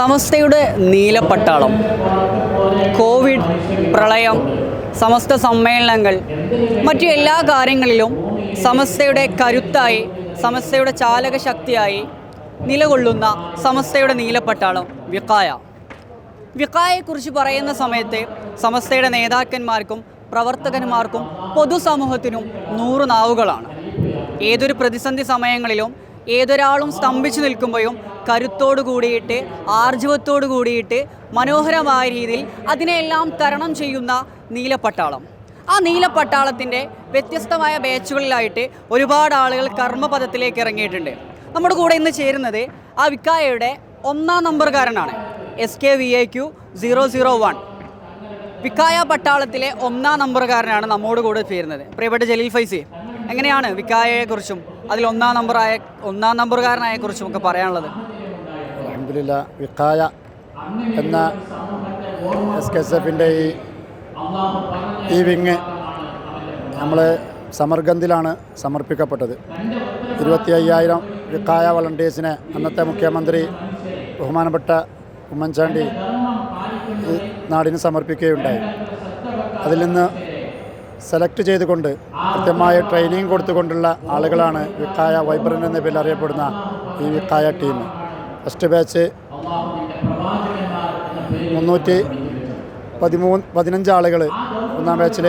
സമസ്തയുടെ നീലപ്പട്ടാളം, കോവിഡ്, പ്രളയം, സമസ്ത സമ്മേളനങ്ങൾ, മറ്റു എല്ലാ കാര്യങ്ങളിലും സമസ്തയുടെ കരുത്തായി, സമസ്തയുടെ ചാലകശക്തിയായി നിലകൊള്ളുന്ന സമസ്തയുടെ നീലപ്പട്ടാളം വിഖായെക്കുറിച്ച് പറയുന്ന സമയത്ത് സമസ്തയുടെ നേതാക്കന്മാർക്കും പ്രവർത്തകന്മാർക്കും പൊതുസമൂഹത്തിനും 100 നാവുകളാണ്. ഏതൊരു പ്രതിസന്ധി സമയങ്ങളിലും ഏതൊരാളും സ്തംഭിച്ചു നിൽക്കുമ്പോഴും കരുത്തോടു കൂടിയിട്ട്, ആർജവത്തോടു കൂടിയിട്ട്, മനോഹരമായ രീതിയിൽ അതിനെല്ലാം തരണം ചെയ്യുന്ന നീലപ്പട്ടാളം. ആ നീലപ്പട്ടാളത്തിൻ്റെ വ്യത്യസ്തമായ ബാച്ചുകളിലായിട്ട് ഒരുപാട് ആളുകൾ കർമ്മപഥത്തിലേക്ക് ഇറങ്ങിയിട്ടുണ്ട്. നമ്മുടെ കൂടെ ഇന്ന് ചേരുന്നത് ആ വിഖായയുടെ 1-ാം നമ്പറുകാരനാണ്. SKVAQ 001 വിഖായ പട്ടാളത്തിലെ 1-ാം നമ്പറുകാരനാണ് നമ്മോട് കൂടെ ചേരുന്നത്. പ്രിയപ്പെട്ട ജലീൽ ഫൈസി, എങ്ങനെയാണ് വിഖായയെക്കുറിച്ചും അതിൽ 1-ാം നമ്പറുകാരനായ കുറിച്ചും ഒക്കെ പറയാനുള്ളത്? അൽഹംദുലില്ലാ, വിഖായ എന്ന SKSF-ൻ്റെ ഈ വിങ് നമ്മൾ സമർഗന്ധിലാണ് സമർപ്പിക്കപ്പെട്ടത്. 25,000 വിഖായ വളണ്ടിയേഴ്സിനെ അന്നത്തെ മുഖ്യമന്ത്രി ബഹുമാനപ്പെട്ട ഉമ്മൻചാണ്ടി ഈ നാടിന് സമർപ്പിക്കുകയുണ്ടായി. അതിൽ നിന്ന് സെലക്ട് ചെയ്തുകൊണ്ട് കൃത്യമായ ട്രെയിനിങ് കൊടുത്തുകൊണ്ടുള്ള ആളുകളാണ് വിഖായ വൈബ്രൻ്റ് എന്ന പേരിൽ അറിയപ്പെടുന്ന ഈ വിഖായ ടീം. ഫസ്റ്റ് ബാച്ച് 315 ആളുകൾ 1-ാം ബാച്ചിൽ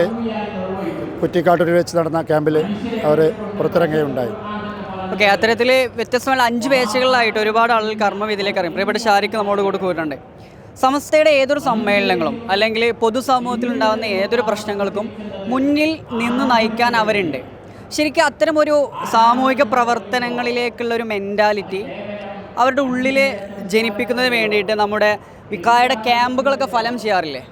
കുറ്റിക്കാട്ടൂരിൽ വെച്ച് നടന്ന ക്യാമ്പിൽ അവർ പുറത്തിറങ്ങുകയുണ്ടായി. ഓക്കെ, അത്തരത്തിൽ വ്യത്യസ്തമായ 5 ബാച്ചുകളിലായിട്ട് ഒരുപാട് ആളുകൾ കർമ്മവിധിയിലേക്ക് അറിയും. പ്രിയപ്പെട്ട ഷാരിക്ക് നമ്മോട് കൂടെ കൂട്ടുണ്ട്. സമസ്തയുടെ ഏതൊരു സമ്മേളനങ്ങളും അല്ലെങ്കിൽ പൊതുസമൂഹത്തിലുണ്ടാകുന്ന ഏതൊരു പ്രശ്നങ്ങൾക്കും മുന്നിൽ നിന്ന് നയിക്കാൻ അവരുണ്ട്. ശരിക്കും അത്തരമൊരു സാമൂഹിക പ്രവർത്തനങ്ങളിലേക്കുള്ളൊരു മെൻറ്റാലിറ്റി അവരുടെ ഉള്ളിൽ ജനിപ്പിക്കുന്നതിന് വേണ്ടിയിട്ട് നമ്മുടെ വിഖായയുടെ ക്യാമ്പുകളൊക്കെ ഫലം ചെയ്യാറില്ലേ?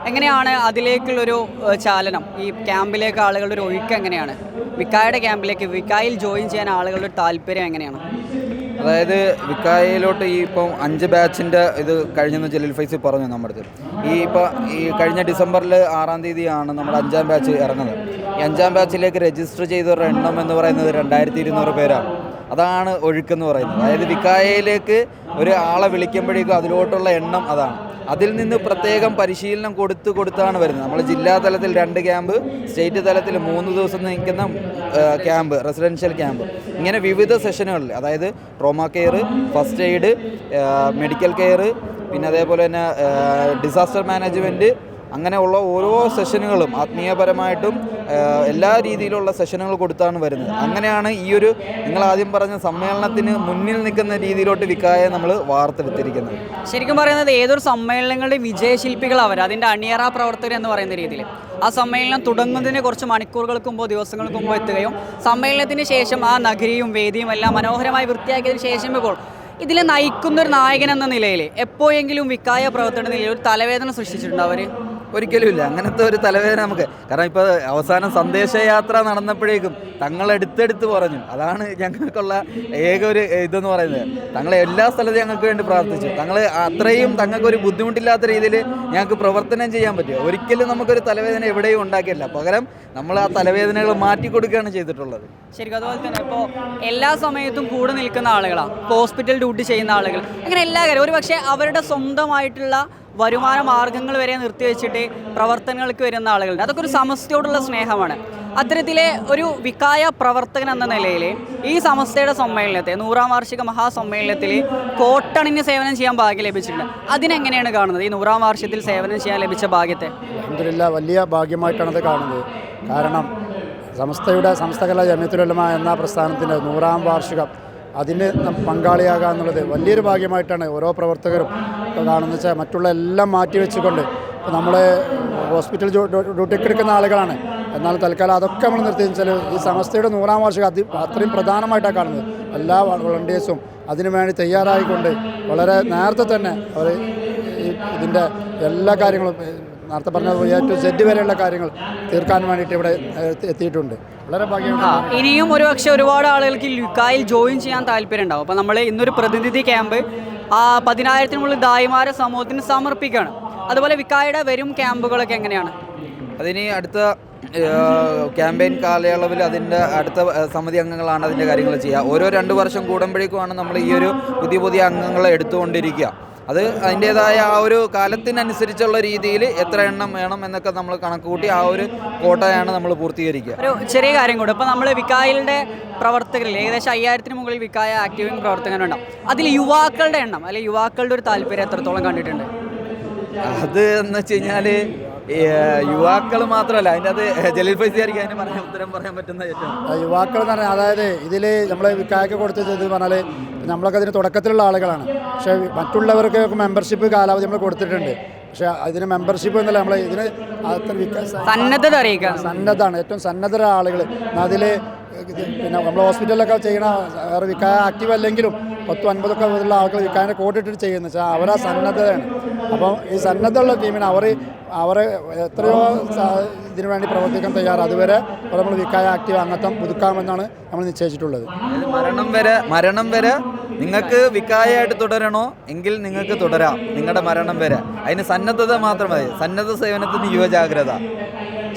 എങ്ങനെയാണ് അതിലേക്കുള്ളൊരു ചാലനം, ഈ ക്യാമ്പിലേക്ക് ആളുകളുടെ ഒരു ഒഴുക്ക് എങ്ങനെയാണ്? വിഖായയുടെ ക്യാമ്പിലേക്ക് വിഖായിൽ ജോയിൻ ചെയ്യാൻ ആളുകളുടെ താല്പര്യം എങ്ങനെയാണ്? അതായത് വിഖായയിലോട്ട് ഇപ്പം 5 ബാച്ചിൻ്റെ ഇത് കഴിഞ്ഞെന്ന് ജലീൽ ഫൈസി പറഞ്ഞു നമ്മുടെ അടുത്ത്. ഈ കഴിഞ്ഞ ഡിസംബറിൽ 6-ാം തീയതിയാണ് നമ്മുടെ 5-ാം ബാച്ച് ഇറങ്ങുന്നത്. ഈ 5-ാം ബാച്ചിലേക്ക് രജിസ്റ്റർ ചെയ്തവരുടെ എണ്ണം എന്ന് പറയുന്നത് 2200 പേരാണ്. അതാണ് ഒഴുക്കെന്ന് പറയുന്നത്. അതായത് വിഖായയിലേക്ക് ഒരു ആളെ വിളിക്കുമ്പോഴേക്കും അതിലോട്ടുള്ള എണ്ണം അതാണ്. അതിൽ നിന്ന് പ്രത്യേകം പരിശീലനം കൊടുത്താണ് വരുന്നത്. നമ്മൾ ജില്ലാ തലത്തിൽ 2 ക്യാമ്പ്, സ്റ്റേറ്റ് തലത്തിൽ 3 ദിവസം നിൽക്കുന്ന ക്യാമ്പ്, റെസിഡൻഷ്യൽ ക്യാമ്പ്, ഇങ്ങനെ വിവിധ സെഷനുകളിൽ, അതായത് trauma care, first aid, medical care, പിന്നെ അതേപോലെ തന്നെ ഡിസാസ്റ്റർ മാനേജ്മെൻറ്റ്, അങ്ങനെയുള്ള ഓരോ സെഷനുകളും ആത്മീയപരമായിട്ടും എല്ലാ രീതിയിലുള്ള സെഷനുകൾ കൊടുത്താണ് വരുന്നത്. അങ്ങനെയാണ് ഈ ഒരു നിങ്ങൾ ആദ്യം പറഞ്ഞ സമ്മേളനത്തിന് മുന്നിൽ നിൽക്കുന്ന രീതിയിലോട്ട് വിഖായെ നമ്മൾ വാർത്തെടുത്തിരിക്കുന്നത്. ശരിക്കും പറയുന്നത് ഏതൊരു സമ്മേളനങ്ങളുടെ വിജയശില്പികൾ അവർ, അതിൻ്റെ അണിയറ പ്രവർത്തകർ എന്ന് പറയുന്ന രീതിയിൽ ആ സമ്മേളനം തുടങ്ങുന്നതിന് കുറച്ച് മണിക്കൂറുകൾക്ക് മുമ്പോ ദിവസങ്ങൾക്ക് മുമ്പോ എത്തുകയും സമ്മേളനത്തിന് ശേഷം ആ നഗരിയും വേദിയും എല്ലാം മനോഹരമായി വൃത്തിയാക്കിയതിന് ശേഷം ഇപ്പോൾ ഇതിൽ നയിക്കുന്നൊരു നായകൻ എന്ന നിലയിൽ എപ്പോഴെങ്കിലും വിഖായ പ്രവർത്തന നിലയിൽ ഒരു തലവേദന സൃഷ്ടിച്ചിട്ടുണ്ടോ അവർ? ഒരിക്കലുമില്ല, അങ്ങനത്തെ ഒരു തലവേദന നമുക്ക്. കാരണം ഇപ്പോൾ അവസാനം സന്ദേശയാത്ര നടന്നപ്പോഴേക്കും തങ്ങൾ എടുത്തെടുത്ത് പറഞ്ഞു. അതാണ് ഞങ്ങൾക്കുള്ള ഏക ഒരു ഇതെന്ന് പറയുന്നത്. തങ്ങളെ എല്ലാ സ്ഥലത്തും ഞങ്ങൾക്ക് വേണ്ടി പ്രാർത്ഥിച്ചു. തങ്ങൾ അത്രയും തങ്ങൾക്കൊരു ബുദ്ധിമുട്ടില്ലാത്ത രീതിയിൽ ഞങ്ങൾക്ക് പ്രവർത്തനം ചെയ്യാൻ പറ്റുമോ? ഒരിക്കലും നമുക്കൊരു തലവേദന എവിടെയും ഉണ്ടാക്കിയില്ല. പകരം നമ്മൾ ആ തലവേദനകൾ മാറ്റിക്കൊടുക്കുകയാണ് ചെയ്തിട്ടുള്ളത്. ശരിക്കും അതുപോലെ തന്നെ ഇപ്പോൾ എല്ലാ സമയത്തും കൂടെ നിൽക്കുന്ന ആളുകളാണ്, ഹോസ്പിറ്റൽ ഡ്യൂട്ടി ചെയ്യുന്ന ആളുകൾ, അങ്ങനെ എല്ലാ കാര്യം ഒരു പക്ഷേ അവരുടെ സ്വന്തമായിട്ടുള്ള വരുമാന മാർഗ്ഗങ്ങൾ വരെ നിർത്തിവെച്ചിട്ട് പ്രവർത്തനങ്ങൾക്ക് വരുന്ന ആളുകളുണ്ട്. അതൊക്കെ ഒരു സമസ്തയോടുള്ള സ്നേഹമാണ്. അത്തരത്തിലെ ഒരു വിഖായ പ്രവർത്തകൻ എന്ന നിലയിൽ ഈ സമസ്തയുടെ സമ്മേളനത്തെ 100-ാം വാർഷിക മഹാസമ്മേളനത്തിൽ കോട്ടണിന് സേവനം ചെയ്യാൻ ഭാഗ്യം ലഭിച്ചിട്ടുണ്ട്. അതിനെങ്ങനെയാണ് കാണുന്നത്, ഈ 100-ാം വാർഷികത്തിൽ സേവനം ചെയ്യാൻ ലഭിച്ച ഭാഗ്യത്തെ? അൽഹംദുലില്ലാ, വലിയ ഭാഗ്യമായിട്ടാണത് കാണുന്നത്. കാരണം സമസ്തകല ജമിയത്തുൽ ഉലമ എന്ന പ്രസ്ഥാനത്തിൻ്റെ 100-ാം വാർഷികം അതിന് പങ്കാളിയാകുക എന്നുള്ളത് വലിയൊരു ഭാഗ്യമായിട്ടാണ് ഓരോ പ്രവർത്തകരും കാണുന്നത്. വെച്ചാൽ മറ്റുള്ള എല്ലാം മാറ്റി വെച്ചുകൊണ്ട് ഇപ്പോൾ നമ്മൾ ഹോസ്പിറ്റൽ ഡ്യൂട്ടിക്ക് എടുക്കുന്ന ആളുകളാണ്. എന്നാൽ തൽക്കാലം അതൊക്കെ നമ്മൾ നിർത്തിയെന്ന് വെച്ചാൽ ഈ സമസ്തയുടെ 100-ാം വാർഷികം അത്രയും പ്രധാനമായിട്ടാണ് കാണുന്നത്. എല്ലാ വളണ്ടിയേഴ്സും അതിനുവേണ്ടി തയ്യാറായിക്കൊണ്ട് വളരെ നേരത്തെ തന്നെ അവർ ഇതിൻ്റെ എല്ലാ കാര്യങ്ങളും നേരത്തെ പറഞ്ഞ A to Z വരെയുള്ള കാര്യങ്ങൾ തീർക്കാൻ വേണ്ടിയിട്ട് ഇവിടെ എത്തിയിട്ടുണ്ട്. വളരെ ഭാഗ്യമാണ്. ഇനിയും ഒരുപാട് ആളുകൾക്ക് വിഖായിൽ ജോയിൻ ചെയ്യാൻ താല്പര്യം ഉണ്ടാവും. അപ്പോൾ നമ്മൾ ഇന്നൊരു പ്രതിനിധി ക്യാമ്പ് 10,000-ന് മുകളിൽ ദായിമാരെ സമൂഹത്തിന് സമർപ്പിക്കുകയാണ്. അതുപോലെ വിഖായയുടെ വരും ക്യാമ്പുകളൊക്കെ എങ്ങനെയാണ്? അതിന് അടുത്ത ക്യാമ്പയിൻ കാലയളവിൽ അതിൻ്റെ അടുത്ത സമിതി അംഗങ്ങളാണ് അതിൻ്റെ കാര്യങ്ങൾ ചെയ്യുക. ഓരോ 2 വർഷം കൂടുമ്പോഴേക്കുമാണ് നമ്മൾ ഈ ഒരു പുതിയ അംഗങ്ങളെ എടുത്തുകൊണ്ടിരിക്കുക. അത് അതിൻ്റേതായ ആ ഒരു കാലത്തിനനുസരിച്ചുള്ള രീതിയിൽ എത്ര എണ്ണം വേണം എന്നൊക്കെ നമ്മൾ കണക്ക് കൂട്ടി ആ ഒരു കോട്ടയാണ് നമ്മൾ പൂർത്തീകരിക്കുക. ഒരു ചെറിയ കാര്യം കൂടെ, ഇപ്പോൾ നമ്മൾ വിക്കായിലിൻ്റെ പ്രവർത്തകരിൽ ഏകദേശം 5000-ന് മുകളിൽ വിക്കായ ആക്റ്റീവിംഗ് പ്രവർത്തകരുണ്ടാവും. അതിൽ യുവാക്കളുടെ എണ്ണം അല്ലെങ്കിൽ യുവാക്കളുടെ ഒരു താല്പര്യം എത്രത്തോളം കണ്ടിട്ടുണ്ട്? അത് എന്ന് വെച്ച് കഴിഞ്ഞാൽ യുവാക്കൾ മാത്രമല്ല, അതിൻ്റെ അത് ജലീൽ ഫൈസിയായിരിക്കും അതിന് ഉത്തരം പറയാൻ പറ്റുന്ന ഏറ്റവും യുവാക്കൾ എന്ന് പറഞ്ഞാൽ, അതായത് ഇതിൽ നമ്മൾ വിക്കായ്ക്ക് കൊടുത്തത് എന്ന് പറഞ്ഞാൽ നമ്മളൊക്കെ അതിന് തുടക്കത്തിലുള്ള ആളുകളാണ്. പക്ഷേ മറ്റുള്ളവർക്ക് മെമ്പർഷിപ്പ് കാലാവധി നമ്മൾ കൊടുത്തിട്ടുണ്ട്. പക്ഷേ അതിന് മെമ്പർഷിപ്പ് എന്നല്ല, നമ്മൾ ഇതിന് സന്നദ്ധത അറിയിക്കുക, സന്നദ്ധമാണ് ഏറ്റവും സന്നദ്ധ ആളുകൾ. അതിൽ പിന്നെ നമ്മൾ ഹോസ്പിറ്റലിലൊക്കെ ചെയ്യണ വേറെ വിക്കായ ആക്റ്റീവ് അല്ലെങ്കിലും 10-50 ഉള്ള ആളുകൾ വിക്കായൻ്റെ കോട്ടിട്ടിട്ട് ചെയ്യുന്നത് വെച്ചാൽ അവരാ സന്നദ്ധതയാണ്. അപ്പം ഈ സന്നദ്ധമുള്ള ടീമിന് അവർ എത്രയോ ഇതിനു വേണ്ടി പ്രവർത്തിക്കാൻ തയ്യാറ്. അതുവരെ നമ്മൾ വിക്കായ ആക്റ്റീവ് അംഗത്വം പുതുക്കാമെന്നാണ് നമ്മൾ നിശ്ചയിച്ചിട്ടുള്ളത്. മരണം വരെ നിങ്ങൾക്ക് വിക്കായായിട്ട് തുടരണോ എങ്കിൽ നിങ്ങൾക്ക് തുടരാം, നിങ്ങളുടെ മരണം വരെ. അതിന് സന്നദ്ധത മാത്രം മതി, സന്നദ്ധ സേവനത്തിന് യുവജാഗ്രത.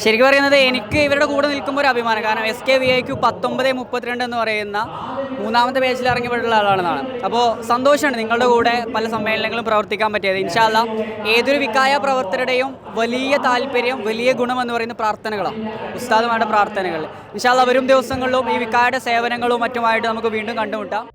ശരിക്കും പറയുന്നത് എനിക്ക് ഇവരുടെ കൂടെ നിൽക്കുമ്പോൾ ഒരു അഭിമാനം. കാരണം SKVIQ 1932 എന്ന് പറയുന്ന 3ാമത്തെ പേജിൽ ഇറങ്ങിപ്പെട്ടുള്ള ആളാണെന്നാണ്. അപ്പോൾ സന്തോഷമാണ് നിങ്ങളുടെ കൂടെ പല സമ്മേളനങ്ങളും പ്രവർത്തിക്കാൻ പറ്റിയത്. ഇൻഷാ അല്ലാ ഏതൊരു വിക്കായ പ്രവർത്തകരുടെയും വലിയ താല്പര്യം, വലിയ ഗുണമെന്ന് പറയുന്ന പ്രാർത്ഥനകളാണ്, ഉസ്താദുമാരുടെ പ്രാർത്ഥനകൾ. ഇൻഷാ അല്ലാ വരും ദിവസങ്ങളിലും ഈ വിക്കായുടെ സേവനങ്ങളും മറ്റുമായിട്ട് നമുക്ക് വീണ്ടും കണ്ടുമുട്ടാം.